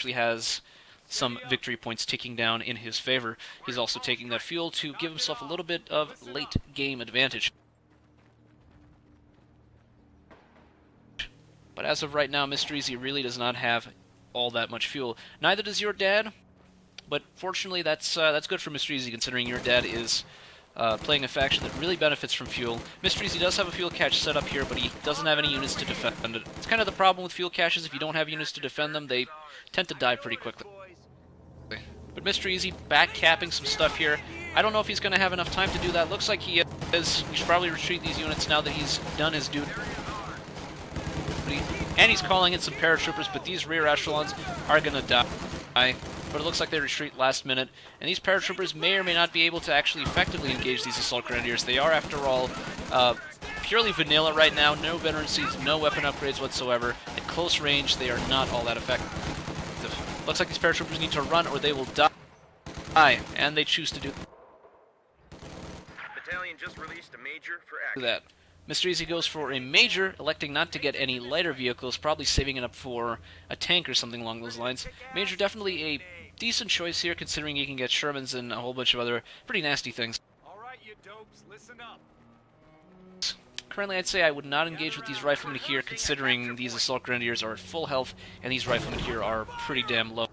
actually has some victory points ticking down in his favor. He's also taking that fuel to give himself a little bit of late game advantage. But as of right now, MisterEasy really does not have all that much fuel. Neither does your dad, but fortunately that's good for MisterEasy, considering your dad is playing a faction that really benefits from fuel. MisterEasy does have a fuel cache set up here, but he doesn't have any units to defend it. It's kind of the problem with fuel caches. If you don't have units to defend them, they tend to die pretty quickly. But MisterEasy back capping some stuff here. I don't know if he's going to have enough time to do that. Looks like he is. He should probably retreat these units now that he's done his duty. And he's calling in some paratroopers, but these rear echelons are going to die. But it looks like they retreat last minute. And these paratroopers may or may not be able to actually effectively engage these assault grenadiers. They are, after all, purely vanilla right now. No veterancies, no weapon upgrades whatsoever. At close range, they are not all that effective. Looks like these paratroopers need to run or they will die. And they choose to do Battalion just released a major for action. that. MisterEasy goes for a major, electing not to get any lighter vehicles, probably saving it up for a tank or something along those lines. Major definitely a decent choice here, considering he can get Shermans and a whole bunch of other pretty nasty things. Alright, you dopes, listen up. Currently, I'd say I would not engage with these riflemen here, considering these assault grenadiers are at full health, and these riflemen here are pretty damn low.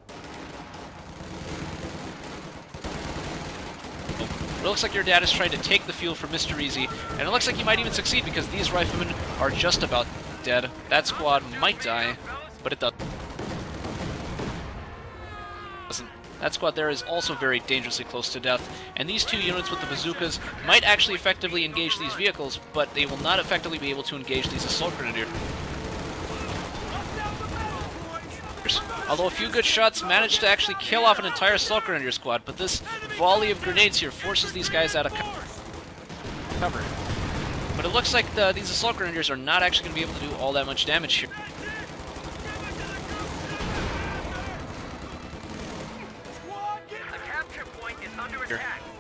It looks like your dad is trying to take the field from MisterEasy, and it looks like he might even succeed because these riflemen are just about dead. That squad might die, but it doesn't. That squad there is also very dangerously close to death, and these two units with the bazookas might actually effectively engage these vehicles, but they will not effectively be able to engage these assault grenadiers. Although a few good shots managed to actually kill off an entire assault grenadier squad, but this volley of grenades here forces these guys out of cover. But it looks like these assault grenadiers are not actually going to be able to do all that much damage here.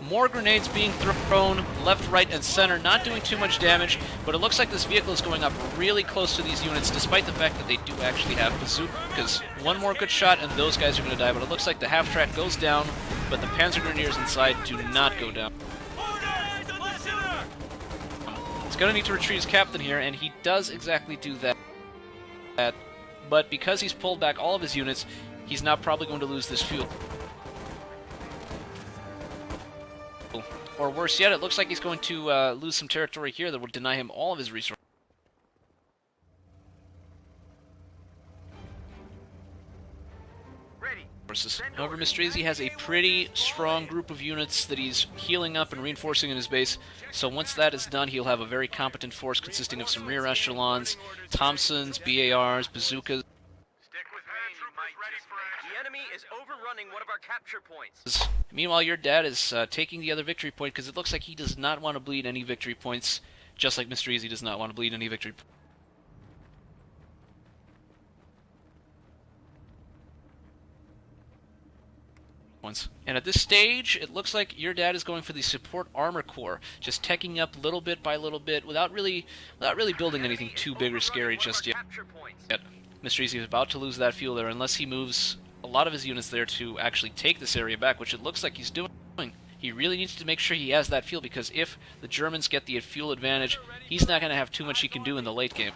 More grenades being thrown left, right, and center, not doing too much damage, but it looks like this vehicle is going up really close to these units, despite the fact that they do actually have bazookas. One more good shot, and those guys are going to die, but it looks like the half-track goes down, but the Panzer Grenadiers inside do not go down. He's going to need to retreat his captain here, and he does exactly do that. But because he's pulled back all of his units, he's now probably going to lose this fuel. Or worse yet, it looks like he's going to lose some territory here that will deny him all of his resources. However, MisterEasy has a pretty strong group of units that he's healing up and reinforcing in his base, so once that is done, he'll have a very competent force consisting of some rear echelons, Thompsons, BARs, bazookas. Is overrunning one of our capture points. Meanwhile, your dad is taking the other victory point because it looks like he does not want to bleed any victory points, just like MisterEasy does not want to bleed any victory points. And at this stage, it looks like your dad is going for the support armor core, just teching up little bit by little bit without really building anything too big or scary just yet. MisterEasy is about to lose that fuel there unless he moves a lot of his units there to actually take this area back, which it looks like he's doing. He really needs to make sure he has that fuel, because if the Germans get the fuel advantage, he's not going to have too much he can do in the late game.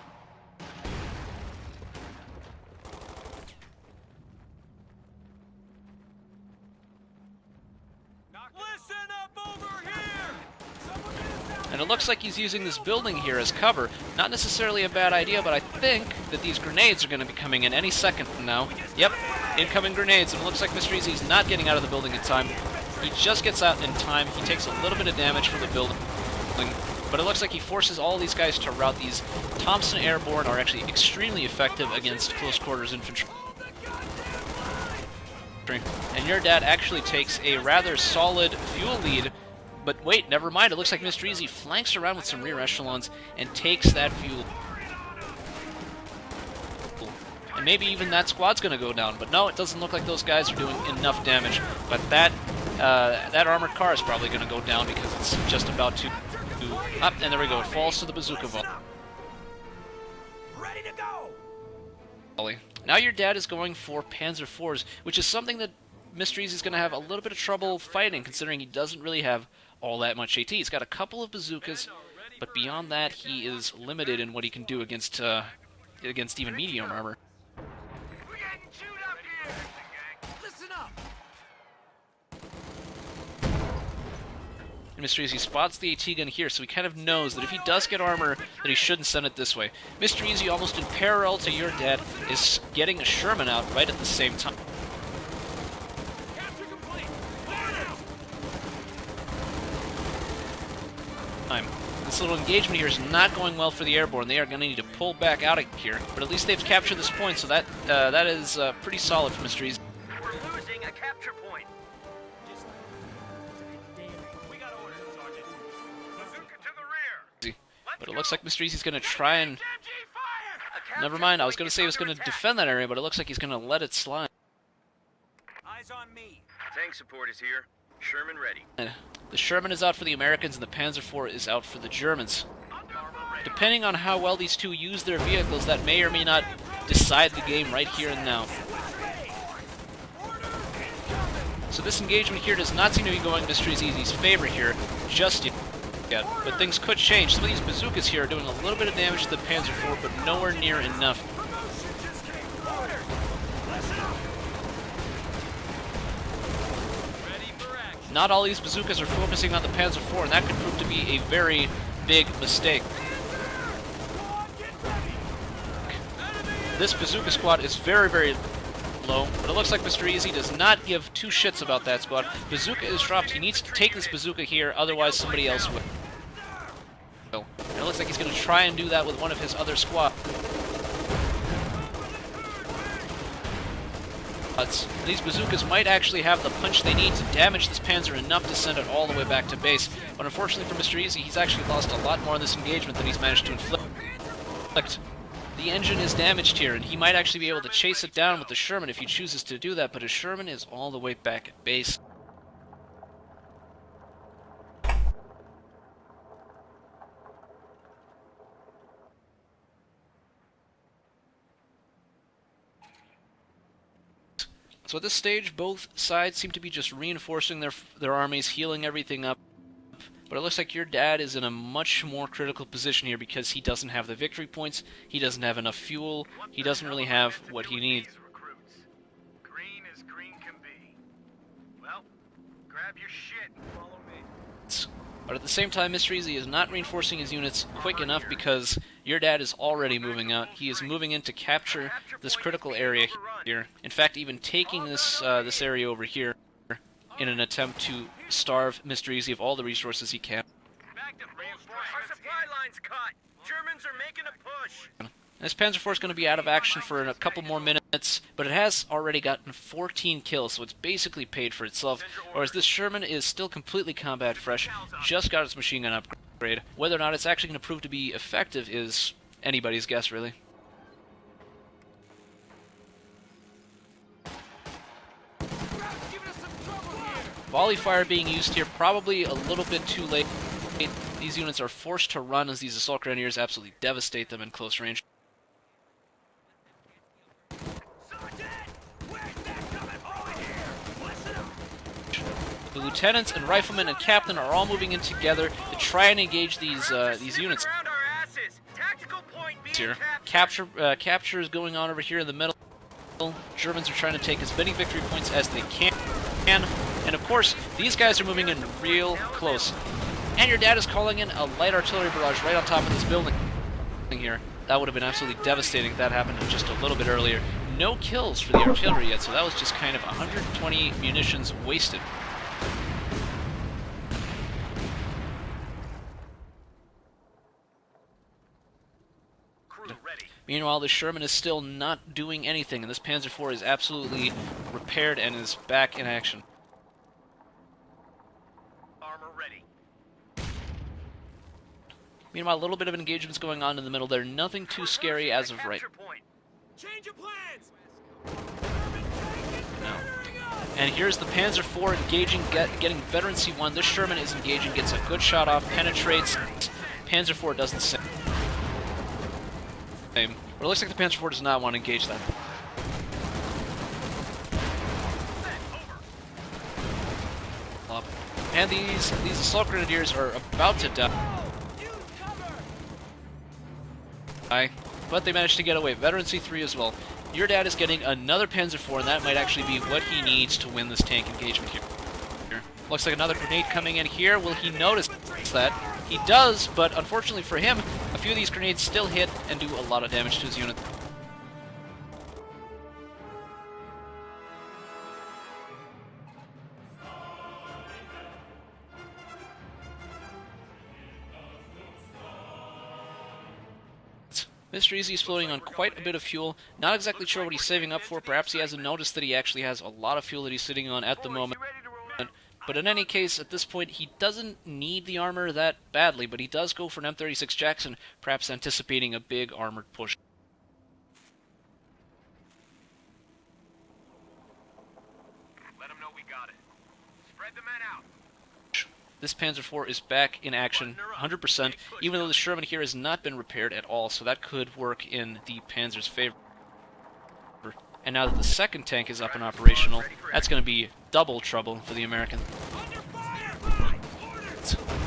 And it looks like he's using this building here as cover. Not necessarily a bad idea, but I think that these grenades are going to be coming in any second from now. Yep, incoming grenades, and it looks like MisterEasy's not getting out of the building in time. He just gets out in time. He takes a little bit of damage from the building, but it looks like he forces all these guys to rout. These Thompson Airborne are actually extremely effective against close quarters infantry. And your dad actually takes a rather solid fuel lead. But wait, never mind, it looks like MisterEasy flanks around with some rear echelons and takes that fuel. And maybe even that squad's going to go down, but no, it doesn't look like those guys are doing enough damage. But that armored car is probably going to go down because it's just about to... Up, and there we go, it falls to the bazooka volley. Now your dad is going for Panzer IVs, which is something that MisterEasy is going to have a little bit of trouble fighting, considering he doesn't really have all that much AT. He's got a couple of bazookas, but beyond that, he is limited in what he can do against even medium armor. We're getting chewed up here! Listen up! And MisterEasy spots the AT gun here, so he kind of knows that if he does get armor, that he shouldn't send it this way. MisterEasy, almost in parallel to your dad, is getting a Sherman out right at the same time. This little engagement here is not going well for the airborne. They are going to need to pull back out of here, but at least they've captured this point, so that is pretty solid for MisterEasy. We're losing a capture point. We got orders, Sergeant. Bazooka to the rear. But it looks like MisterEasy's going to try and... Never mind, I was going to say he was going to defend that area, but it looks like he's going to let it slide. Eyes on me. Tank support is here. Sherman ready. The Sherman is out for the Americans, and the Panzer IV is out for the Germans. Depending on how well these two use their vehicles, that may or may not decide the game right here and now. So this engagement here does not seem to be going MisterEasy's favor here, just yet. But things could change. Some of these bazookas here are doing a little bit of damage to the Panzer IV, but nowhere near enough. Not all these bazookas are focusing on the Panzer IV, and that could prove to be a very big mistake. This bazooka squad is very, very low, but it looks like MisterEasy does not give two shits about that squad. Bazooka is dropped. He needs to take this bazooka here, otherwise somebody else will. And it looks like he's going to try and do that with one of his other squads. These bazookas might actually have the punch they need to damage this Panzer enough to send it all the way back to base. But unfortunately for MisterEasy, he's actually lost a lot more in this engagement than he's managed to inflict. The engine is damaged here, and he might actually be able to chase it down with the Sherman if he chooses to do that, but his Sherman is all the way back at base. So at this stage, both sides seem to be just reinforcing their armies, healing everything up. But it looks like your dad is in a much more critical position here because he doesn't have the victory points, he doesn't have enough fuel, he doesn't really have what he needs. Green as green can be. Well, grab your shit and follow me. But at the same time, MisterEasy is not reinforcing his units quick enough because your dad is already moving out. He is moving in to capture this critical area here. In fact, even taking this area over here in an attempt to starve MisterEasy of all the resources he can. Our supply line's cut. Germans are making a push. This Panzer IV is going to be out of action for a couple more minutes, but it has already gotten 14 kills, so it's basically paid for itself, whereas this Sherman is still completely combat fresh, just got its machine gun upgrade. Whether or not it's actually going to prove to be effective is anybody's guess, really. Volley fire being used here, probably a little bit too late. These units are forced to run as these assault grenadiers absolutely devastate them in close range. The lieutenants and riflemen and captain are all moving in together to try and engage these units. Here, capture is going on over here in the middle. Germans are trying to take as many victory points as they can, and of course these guys are moving in real close. And your dad is calling in a light artillery barrage right on top of this building here. That would have been absolutely devastating if that happened just a little bit earlier. No kills for the artillery yet, so that was just kind of 120 munitions wasted. Meanwhile, the Sherman is still not doing anything, and this Panzer IV is absolutely repaired and is back in action. Armor ready. Meanwhile, a little bit of engagement's going on in the middle there. Nothing too scary as of right Change of plans. now. And here's the Panzer IV engaging, getting veteran C1. This Sherman is engaging, gets a good shot off, penetrates. Panzer IV does the same. But it looks like the Panzer IV does not want to engage that. And these assault grenadiers are about to die. But they managed to get away. Veteran C3 as well. Your dad is getting another Panzer IV, and that might actually be what he needs to win this tank engagement here. Looks like another grenade coming in here. Will he notice that? He does, but unfortunately for him, a few of these grenades still hit and do a lot of damage to his unit. MisterEasy is floating on quite a bit of fuel. Not exactly sure what he's saving up for. Perhaps he hasn't noticed that he actually has a lot of fuel that he's sitting on at the moment. But in any case, at this point, he doesn't need the armor that badly, but he does go for an M36 Jackson, perhaps anticipating a big armored push. Let them know we got it. Spread the men out. This Panzer IV is back in action 100%, even though the Sherman here has not been repaired at all, so that could work in the Panzer's favor. And now that the second tank is up and operational, that's going to be double trouble for the Americans.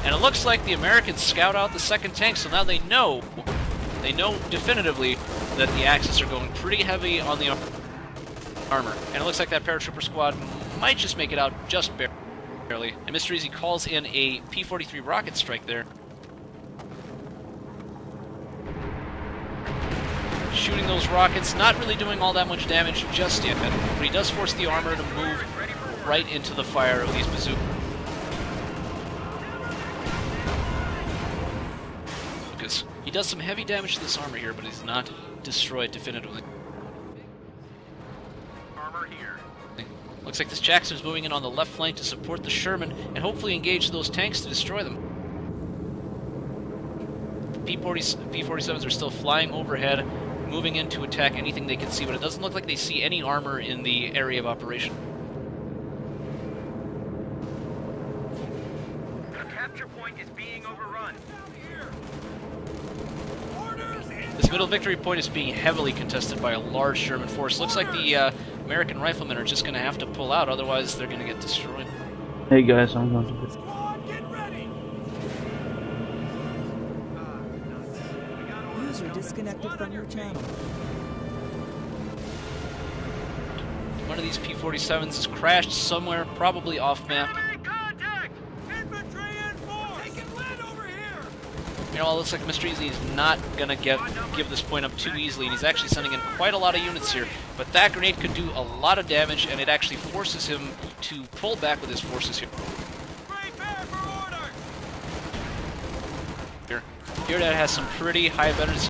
And it looks like the Americans scout out the second tank, so now they know definitively that the Axis are going pretty heavy on the armor. And it looks like that paratrooper squad might just make it out just barely. And MisterEasy calls in a P-43 rocket strike there. Shooting those rockets, not really doing all that much damage just yet, but he does force the armor to move right into the fire of these bazookas. He does some heavy damage to this armor here, but he's not destroyed definitively. Armor here. Looks like this Jackson is moving in on the left flank to support the Sherman and hopefully engage those tanks to destroy them. P-47s are still flying overhead, moving in to attack anything they can see, but it doesn't look like they see any armor in the area of operation. The capture point is being overrun. This middle victory point is being heavily contested by a large Sherman force. Looks like the American riflemen are just going to have to pull out, otherwise they're going to get destroyed. Hey guys, I'm going to... Squad, get ready! User disconnected from your channel. One of these P-47s has crashed somewhere, probably off-map. Enemy contact! Infantry in force! Taking lead over here! You know, it looks like MisterEasy is not going to give this point up too easily, and he's actually sending in quite a lot of units here. But that grenade could do a lot of damage, and it actually forces him to pull back with his forces here. Prepare for order! Here that has some pretty high veterans.